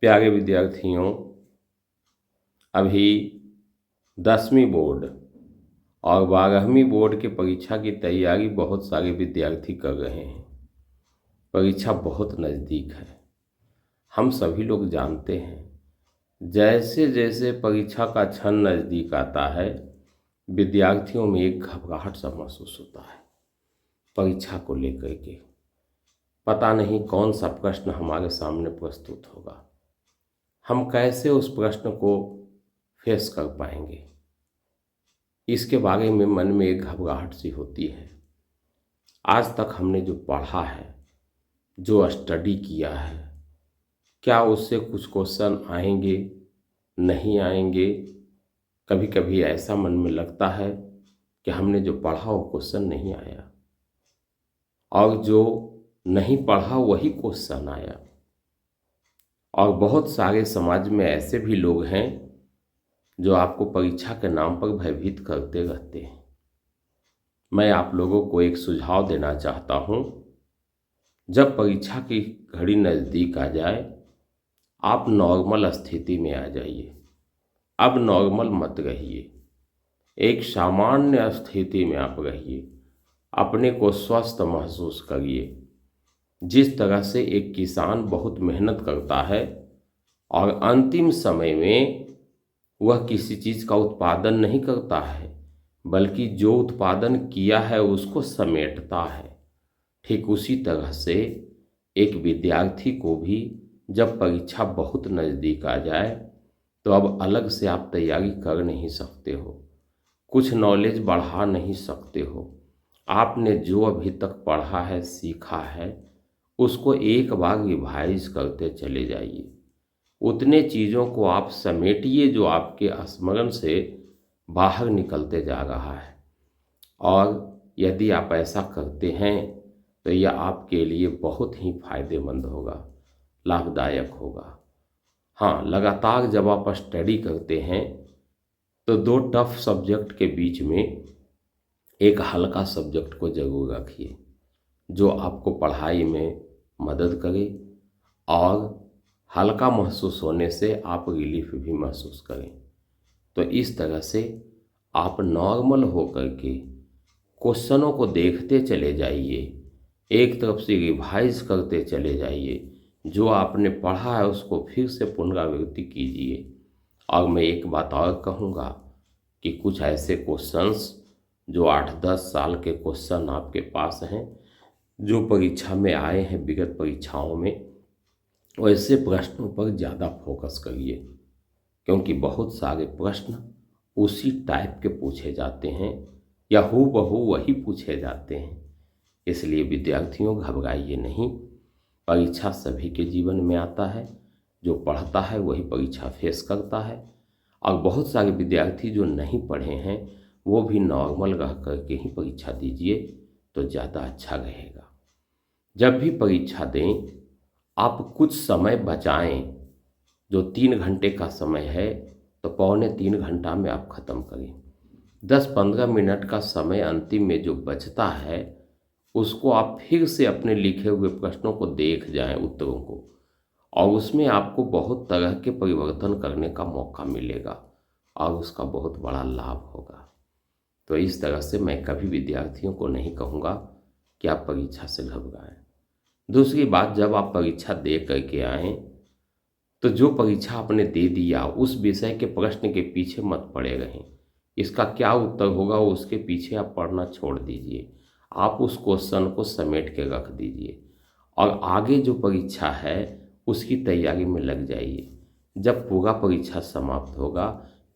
प्यारे विद्यार्थियों, अभी 10वीं बोर्ड और 12वीं बोर्ड की परीक्षा की तैयारी बहुत सारे विद्यार्थी कर रहे हैं। परीक्षा बहुत नज़दीक है। हम सभी लोग जानते हैं, जैसे जैसे परीक्षा का क्षण नज़दीक आता है, विद्यार्थियों में एक घबराहट सा महसूस होता है। परीक्षा को लेकर के पता नहीं कौन सा प्रश्न हमारे सामने प्रस्तुत होगा, हम कैसे उस प्रश्न को फेस कर पाएंगे, इसके बारे में मन में एक घबराहट सी होती है। आज तक हमने जो पढ़ा है, जो स्टडी किया है, क्या उससे कुछ क्वेश्चन आएंगे, नहीं आएंगे। कभी कभी ऐसा मन में लगता है कि हमने जो पढ़ा वो क्वेश्चन नहीं आया, और जो नहीं पढ़ा वही क्वेश्चन आया। और बहुत सारे समाज में ऐसे भी लोग हैं जो आपको परीक्षा के नाम पर भयभीत करते रहते हैं। मैं आप लोगों को एक सुझाव देना चाहता हूँ, जब परीक्षा की घड़ी नज़दीक आ जाए, आप नॉर्मल स्थिति में आ जाइए। अब नॉर्मल मत रहिए, एक सामान्य स्थिति में आप रहिए। अपने को स्वस्थ महसूस करिए। जिस तरह से एक किसान बहुत मेहनत करता है और अंतिम समय में वह किसी चीज़ का उत्पादन नहीं करता है, बल्कि जो उत्पादन किया है उसको समेटता है, ठीक उसी तरह से एक विद्यार्थी को भी जब परीक्षा बहुत नज़दीक आ जाए तो अब अलग से आप तैयारी कर नहीं सकते हो, कुछ नॉलेज बढ़ा नहीं सकते हो। आपने जो अभी तक पढ़ा है, सीखा है, उसको एक बार रिवाइज करते चले जाइए। उतने चीज़ों को आप समेटिए जो आपके स्मरण से बाहर निकलते जा रहा है। और यदि आप ऐसा करते हैं तो यह आपके लिए बहुत ही फायदेमंद होगा, लाभदायक होगा। हाँ, लगातार जब आप स्टडी करते हैं तो दो टफ सब्जेक्ट के बीच में एक हल्का सब्जेक्ट को जरूर रखिए, जो आपको पढ़ाई में मदद करे और हल्का महसूस होने से आप रिलीफ भी महसूस करें। तो इस तरह से आप नॉर्मल होकर के क्वेश्चनों को देखते चले जाइए, एक तरफ से रिवाइज करते चले जाइए, जो आपने पढ़ा है उसको फिर से पुनरावृत्ति कीजिए। और मैं एक बात और कहूँगा कि कुछ ऐसे क्वेश्चंस जो 8-10 साल के क्वेश्चन आपके पास हैं, जो परीक्षा में आए हैं विगत परीक्षाओं में, वैसे प्रश्नों पर ज़्यादा फोकस करिए, क्योंकि बहुत सारे प्रश्न उसी टाइप के पूछे जाते हैं या हूबहू वही पूछे जाते हैं। इसलिए विद्यार्थियों, घबराइए नहीं। परीक्षा सभी के जीवन में आता है, जो पढ़ता है वही परीक्षा फेस करता है। और बहुत सारे विद्यार्थी जो नहीं पढ़े हैं वो भी नॉर्मल रह करके ही परीक्षा दीजिए तो ज़्यादा अच्छा रहेगा। जब भी परीक्षा दें, आप कुछ समय बचाएं। जो 3 घंटे का समय है तो 2.25 घंटा में आप ख़त्म करें। 10-15 मिनट का समय अंतिम में जो बचता है उसको आप फिर से अपने लिखे हुए प्रश्नों को देख जाएं, उत्तरों को, और उसमें आपको बहुत तरह के परिवर्तन करने का मौका मिलेगा और उसका बहुत बड़ा लाभ होगा। तो इस तरह से मैं कभी विद्यार्थियों को नहीं कहूँगा कि आप परीक्षा से घबराएं। दूसरी बात, जब आप परीक्षा दे करके आएँ तो जो परीक्षा आपने दे दिया उस विषय के प्रश्न के पीछे मत पड़े रहें। इसका क्या उत्तर होगा उसके पीछे आप पढ़ना छोड़ दीजिए। आप उस क्वेश्चन को समेट के रख दीजिए और आगे जो परीक्षा है उसकी तैयारी में लग जाइए। जब पूरा परीक्षा समाप्त होगा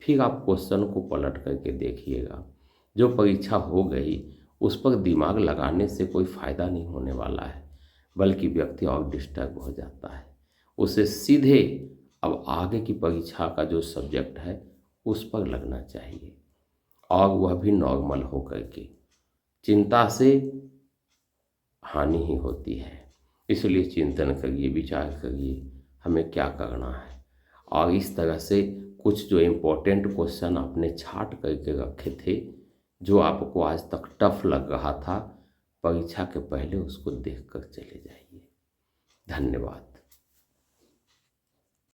फिर आप क्वेश्चन को पलट करके देखिएगा। जो परीक्षा हो गई उस पर दिमाग लगाने से कोई फ़ायदा नहीं होने वाला है, बल्कि व्यक्ति और डिस्टर्ब हो जाता है। उसे सीधे अब आगे की परीक्षा का जो सब्जेक्ट है उस पर लगना चाहिए, और वह भी नॉर्मल हो करके। चिंता से हानि ही होती है, इसलिए चिंतन करिए, विचार करिए हमें क्या करना है। और इस तरह से कुछ जो इम्पोर्टेंट क्वेश्चन आपने छांट करके रखे थे, जो आपको आज तक टफ लग रहा था, परीक्षा के पहले उसको देख कर चले जाइए। धन्यवाद।